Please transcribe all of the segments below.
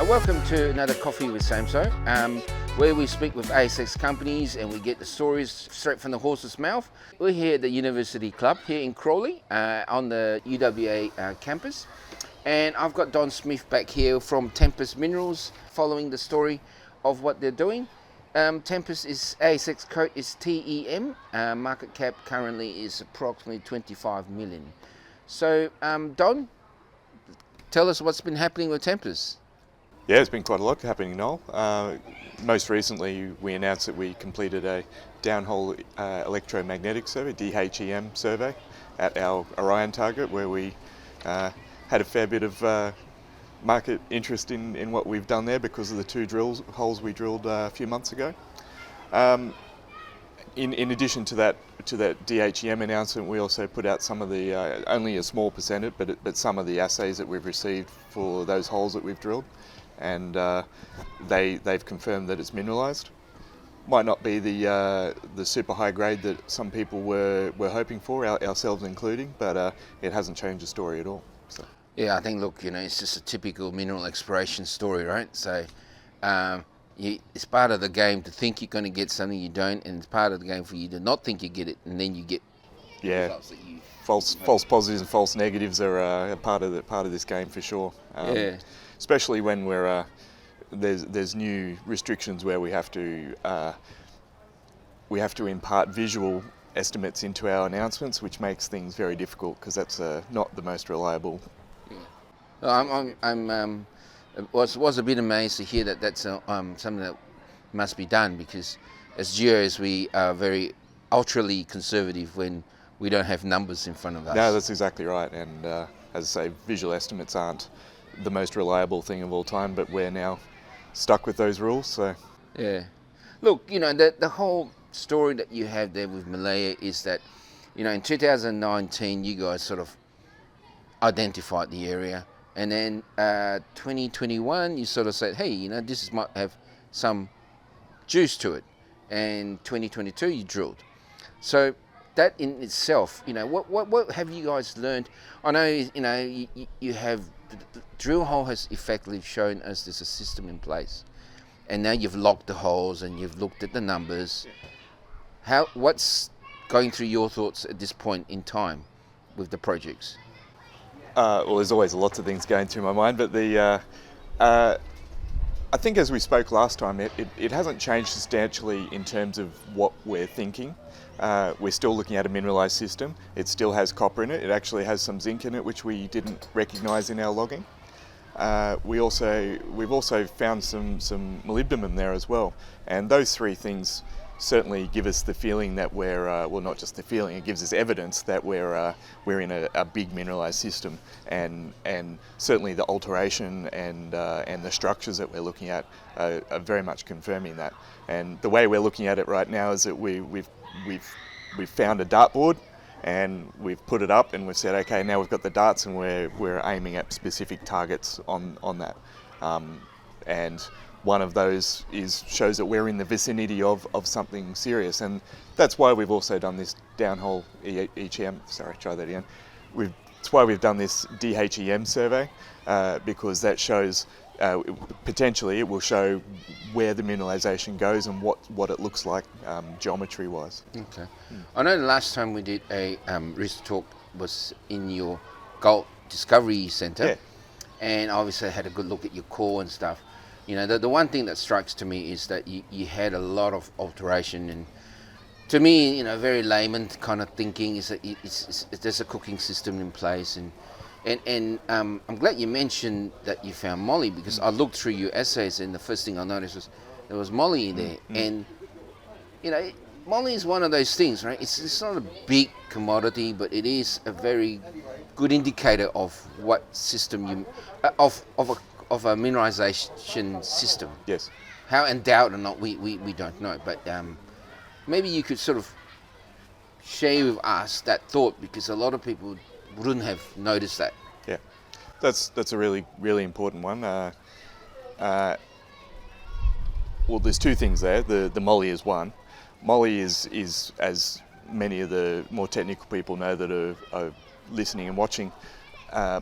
Welcome to another Coffee with Samso, where we speak with ASX companies and we get the stories straight from the horse's mouth. We're here at the University Club here in Crawley on the UWA campus, and I've got Don Smith back here from Tempest Minerals following the story of what they're doing. Tempest is ASX code is TEM, market cap currently is approximately 25 million. So Don, tell us what's been happening with Tempest. Yeah, there's been quite a lot happening, Noel. Most recently, we announced that we completed a downhole electromagnetic survey, DHEM survey, at our Orion target, where we had a fair bit of market interest in what we've done there because of the two holes we drilled a few months ago. In addition to that DHEM announcement, we also put out some of the, only a small percentage, but some of the assays that we've received for those holes that we've drilled. And they've confirmed that it's mineralised. Might not be the super high grade that some people were hoping for, ourselves including, but it hasn't changed the story at all. So. Yeah, I think, look, it's just a typical mineral exploration story, right? So it's part of the game to think you're going to get something you don't, and it's part of the game for you to not think you get it, and then you get results that you... False positives and false negatives are a part of this game for sure. Yeah. Especially when there's new restrictions where we have to impart visual estimates into our announcements, which makes things very difficult because that's not the most reliable. Yeah. Was a bit amazed to hear that that's something that must be done, because as geos we are very ultrally conservative when we don't have numbers in front of us. No, that's exactly right. And as I say, visual estimates aren't the most reliable thing of all time, but we're now stuck with those rules. So yeah, look, the whole story that you have there with Meleya is that, in 2019 you guys sort of identified the area, and then 2021 you sort of said, hey, this might have some juice to it, and 2022 you drilled. So that in itself, what have you guys learned? I know, you have, the drill hole has effectively shown us there's a system in place, and now you've locked the holes and you've looked at the numbers. What's going through your thoughts at this point in time with the projects? Well, there's always lots of things going through my mind, but I think as we spoke last time, it hasn't changed substantially in terms of what we're thinking. We're still looking at a mineralised system. It still has copper in it. It actually has some zinc in it, which we didn't recognise in our logging. We've also found some molybdenum there as well. And those three things certainly give us the feeling that we're, well, not just the feeling, it gives us evidence that we're in a big mineralised system. And certainly the alteration and the structures that we're looking at are very much confirming that. And the way we're looking at it right now is that we've found a dartboard and we've put it up and we've said, okay, now we've got the darts and we're aiming at specific targets on that. And one of those shows that we're in the vicinity of something serious, and that's why we've also done this downhole EHM. Sorry, try that again. It's why we've done this DHEM survey, because that shows potentially it will show where the mineralisation goes and what it looks like geometry wise. Okay. I know the last time we did a research talk was in your Gold Discovery Centre, yeah. And obviously I had a good look at your core and stuff. The one thing that strikes to me is that you had a lot of alteration, and to me, very layman kind of thinking is that there's a cooking system in place, and I'm glad you mentioned that you found moly, because I looked through your assays and the first thing I noticed was there was moly in there. And moly is one of those things, right? It's not a big commodity, but it is a very good indicator of what system of a mineralisation system. Yes. How endowed or not, we don't know, but maybe you could sort of share with us that thought, because a lot of people wouldn't have noticed that. Yeah, that's a really, really important one. Well, there's two things there. The moly is one. Moly is as many of the more technical people know that are listening and watching,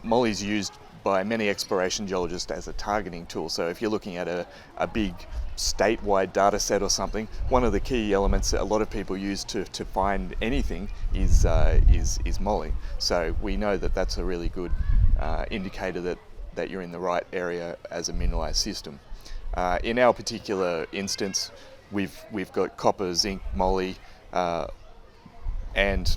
moly is used by many exploration geologists as a targeting tool. So if you're looking at a big statewide data set or something, one of the key elements that a lot of people use to find anything is moly. So we know that that's a really good indicator that you're in the right area as a mineralized system. In our particular instance, we've got copper, zinc, moly, and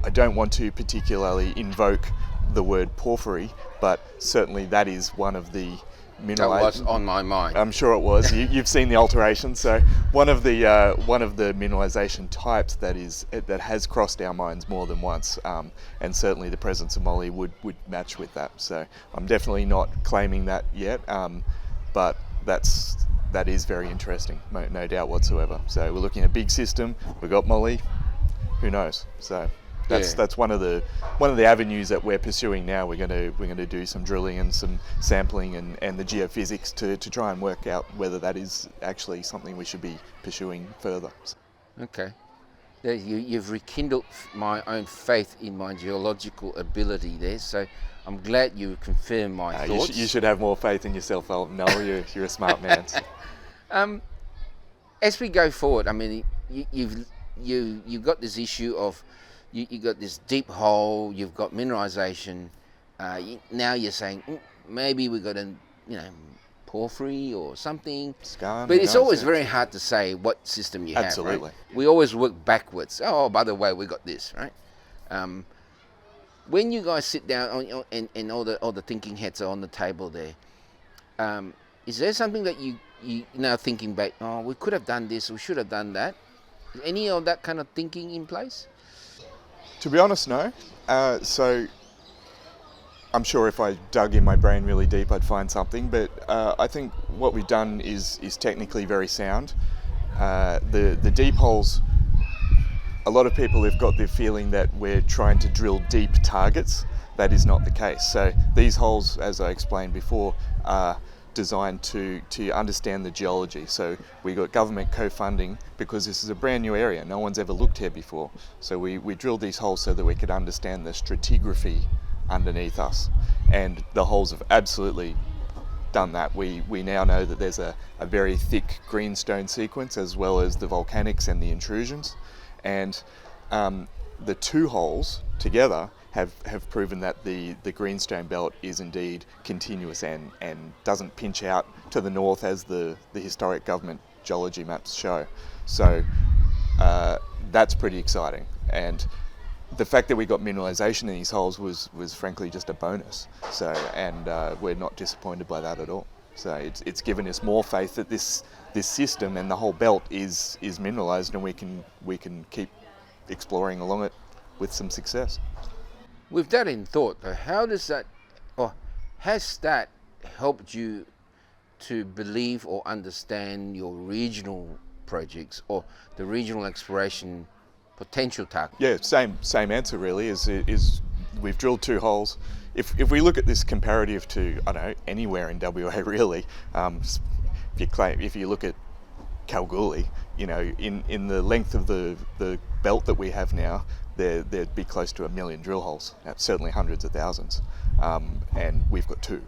I don't want to particularly invoke the word porphyry, but certainly that is one of the That was on my mind. I'm sure it was. You've seen the alterations. So one of the mineralisation types that has crossed our minds more than once, and certainly the presence of moly would match with that. So I'm definitely not claiming that yet, but that is very interesting, no doubt whatsoever. So we're looking at a big system. We've got moly. Who knows? So that's one of the avenues that we're pursuing now. We're going to do some drilling and some sampling and the geophysics to try and work out whether that is actually something we should be pursuing further. Okay. You've rekindled my own faith in my geological ability there, so I'm glad you confirmed my thoughts. You should have more faith in yourself, Noel. You're a smart man. As we go forward, I mean, you've got this issue of you got this deep hole, you've got mineralisation. Now you're saying maybe we got a porphyry or something. Skarn, but it's always very hard to say what system you have. Absolutely. Right? We always work backwards. Oh, by the way, we got this, right? When you guys sit down and all the thinking heads are on the table there, is there something that you now thinking back? Oh, we could have done this. We should have done that. Is any of that kind of thinking in place? To be honest, no. So I'm sure if I dug in my brain really deep, I'd find something. But I think what we've done is technically very sound. The deep holes, a lot of people have got the feeling that we're trying to drill deep targets. That is not the case. So these holes, as I explained before, are designed to understand the geology. So we got government co-funding because this is a brand new area. No one's ever looked here before. So we drilled these holes so that we could understand the stratigraphy underneath us. And the holes have absolutely done that. We now know that there's a very thick greenstone sequence as well as the volcanics and the intrusions. And the two holes together have proven that the greenstone belt is indeed continuous and doesn't pinch out to the north as the historic government geology maps show. So that's pretty exciting. And the fact that we got mineralisation in these holes was frankly just a bonus. So and we're not disappointed by that at all. So it's given us more faith that this system and the whole belt is mineralised, and we can keep exploring along it with some success. With that in thought, how does that, or has that helped you to believe or understand your regional projects or the regional exploration potential target? Yeah, same answer really. Is we've drilled two holes. If we look at this comparative to anywhere in WA really, if you look at Kalgoorlie, in the length of the belt that we have now, there'd be close to 1 million drill holes, certainly hundreds of thousands, and we've got two.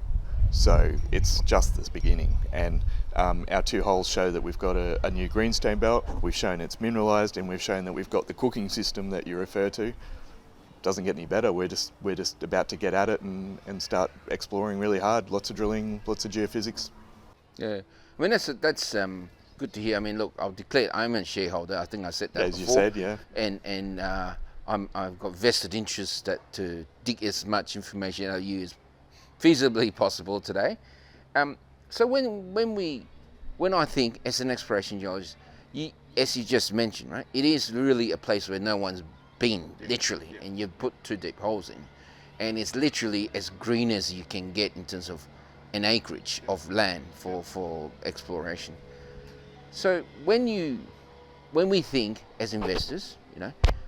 So it's just this beginning, and our two holes show that we've got a new greenstone belt. We've shown it's mineralised, and we've shown that we've got the cooking system that you refer to. Doesn't get any better. We're just about to get at it and start exploring really hard. Lots of drilling, lots of geophysics. Yeah, I mean that's good to hear. I mean, look, I'll declare I'm a shareholder. I think I said that as before. you said, yeah. And I've got vested interest to dig as much information out of you as feasibly possible today. So when I think as an exploration geologist, as you just mentioned, right, it is really a place where no one's been, literally, and you put two deep holes in, and it's literally as green as you can get in terms of an acreage of land for exploration. So when we think as investors,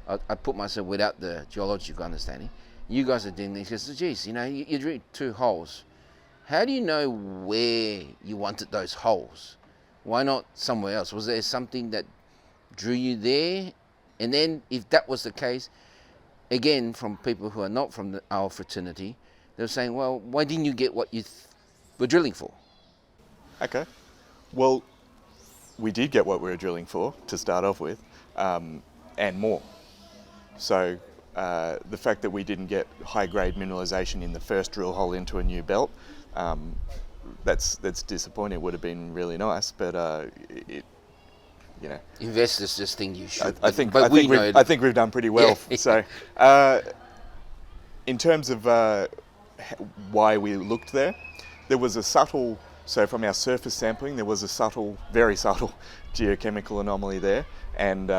I put myself without the geological understanding. You guys are doing this because, geez, you drilled two holes. How do you know where you wanted those holes? Why not somewhere else? Was there something that drew you there? And then if that was the case, again, from people who are not from our fraternity, they were saying, well, why didn't you get what you were drilling for? Okay. Well, we did get what we were drilling for to start off with, and more. So the fact that we didn't get high-grade mineralisation in the first drill hole into a new belt, that's disappointing. It would have been really nice, but Investors just think you should. I think we've done pretty well. Yeah. So, in terms of why we looked there, there was a subtle. So from our surface sampling, there was a subtle, very subtle geochemical anomaly there, and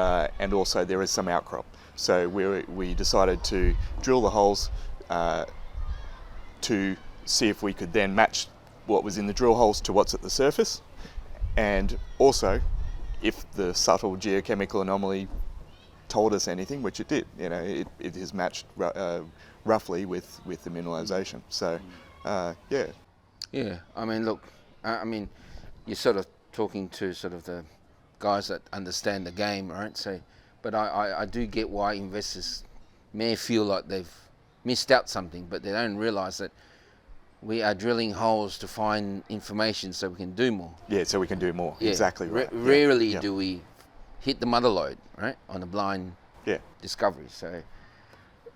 also there is some outcrop. So we decided to drill the holes to see if we could then match what was in the drill holes to what's at the surface, and also if the subtle geochemical anomaly told us anything, which it did. It has matched roughly with the mineralisation. So yeah. Yeah, I mean, look, you're sort of talking to sort of the guys that understand the game, right? So, but I do get why investors may feel like they've missed out something, but they don't realise that we are drilling holes to find information so we can do more. Yeah, so we can do more. Yeah. Exactly right. Rarely do we hit the mother lode, right, on a blind discovery. So,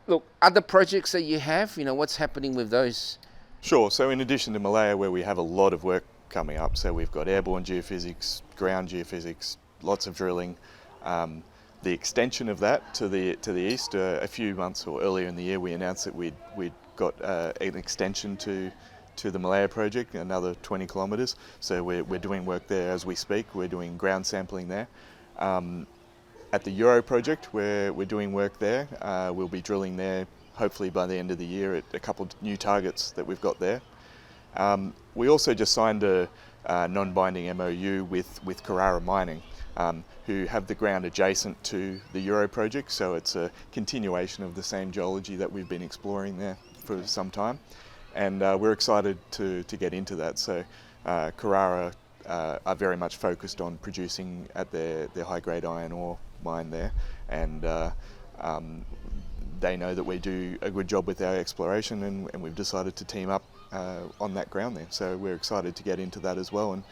look, other projects that you have, what's happening with those? Sure. So in addition to Meleya, where we have a lot of work coming up, so we've got airborne geophysics, ground geophysics, lots of drilling. The extension of that to the east, a few months or earlier in the year, we announced that we'd got an extension to the Meleya project, another 20 kilometres. So we're doing work there as we speak. We're doing ground sampling there. At the Euro project, we're doing work there. We'll be drilling there hopefully by the end of the year at a couple of new targets that we've got there. We also just signed a non-binding MOU with Carrara Mining, who have the ground adjacent to the Euro project, so it's a continuation of the same geology that we've been exploring there for some time, and we're excited to get into that. So Carrara are very much focused on producing at their high-grade iron ore mine there, and they know that we do a good job with our exploration, and we've decided to team up on that ground there. So we're excited to get into that as well,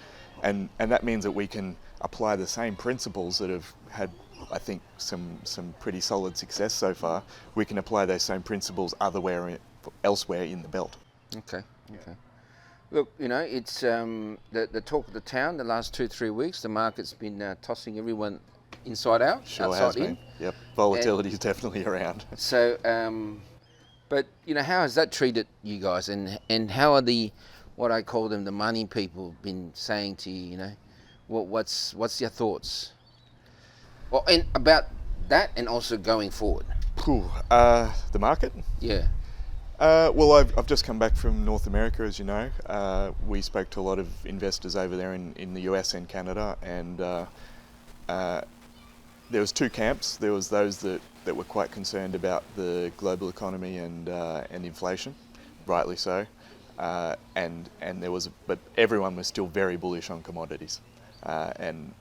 and that means that we can apply the same principles that have had, I think, some pretty solid success so far. We can apply those same principles elsewhere in the belt. Okay. Look, it's the talk of the town the last 2-3 weeks. The market's been tossing everyone inside out, sure outside has in. Been. Yep, volatility is definitely around. So, but how has that treated you guys, and how are what I call them the money people been saying to you? What's your thoughts? Well, and about that, and also going forward. The market? Yeah. Well, I've just come back from North America, as you know. We spoke to a lot of investors over there in the US and Canada, and there was two camps. There was those that were quite concerned about the global economy and inflation, rightly so, and but everyone was still very bullish on commodities, and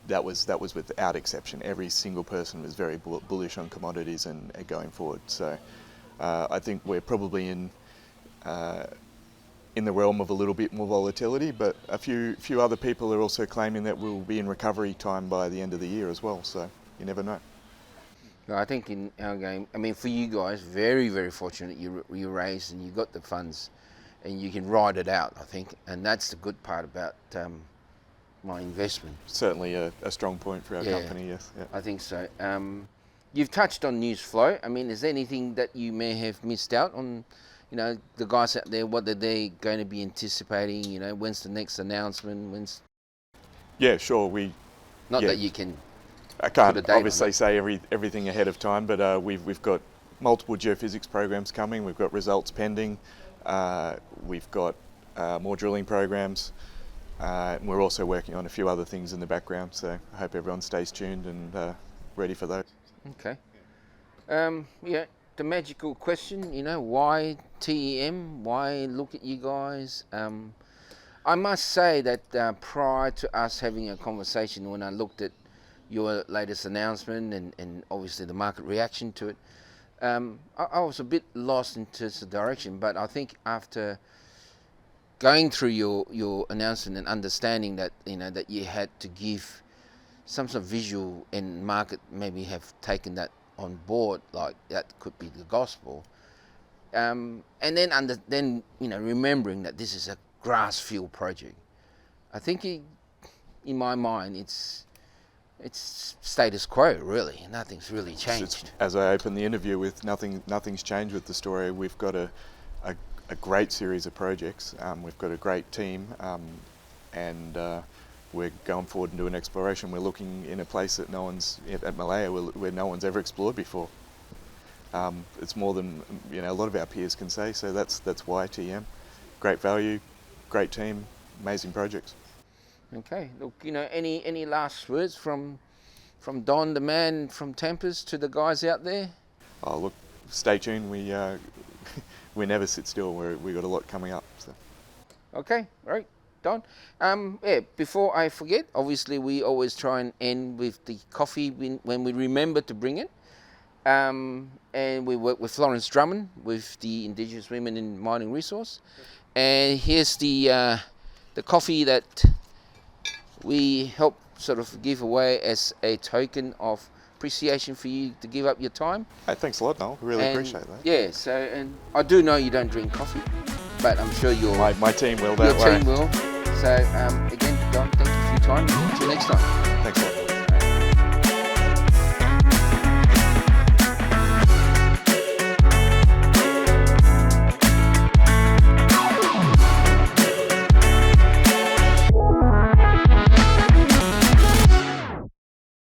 that was without exception. Every single person was very bullish on commodities and going forward. So I think we're probably in the realm of a little bit more volatility, but a few other people are also claiming that we'll be in recovery time by the end of the year as well, so you never know. I think in our game, for you guys, very, very fortunate you raised and you got the funds and you can ride it out, I think, and that's the good part about my investment. Certainly a strong point for our company, yes. Yeah. I think so. You've touched on news flow. Is there anything that you may have missed out on? The guys out there, what are they going to be anticipating? When's the next announcement? Yeah, sure. That you can. I can't obviously say everything ahead of time, but we've got multiple geophysics programs coming. We've got results pending. We've got more drilling programs. We're also working on a few other things in the background, so I hope everyone stays tuned and ready for those. Okay. The magical question, why TEM? Why look at you guys? I must say that prior to us having a conversation, when I looked at your latest announcement and obviously the market reaction to it, I was a bit lost in terms of direction, but I think after going through your announcement and understanding that that you had to give some sort of visual, and market maybe have taken that on board, like that could be the gospel, and then remembering that this is a grass field project. I think in my mind it's status quo, really. Nothing's really changed. As I opened the interview with, nothing's changed with the story. We've got a great series of projects. We've got a great team, and we're going forward and doing exploration. We're looking in a place that no one's at Meleya, where no one's ever explored before. It's more than a lot of our peers can say. So that's why TEM. Great value, great team, amazing projects. Okay, look, any last words from Don, the man from Tempest, to the guys out there? Oh, look, stay tuned. We never sit still. We got a lot coming up. So. Okay, right, Don. Before I forget, obviously we always try and end with the coffee when we remember to bring it. And we work with Florence Drummond with the Indigenous Women in Mining Resource. And here's the coffee that we help sort of give away as a token of appreciation for you to give up your time. Hey, thanks a lot, Noel. Really appreciate that. Yeah, so, and I do know you don't drink coffee, but I'm sure my team will. Your team will. So again, Don, thank you for your time. Until next time.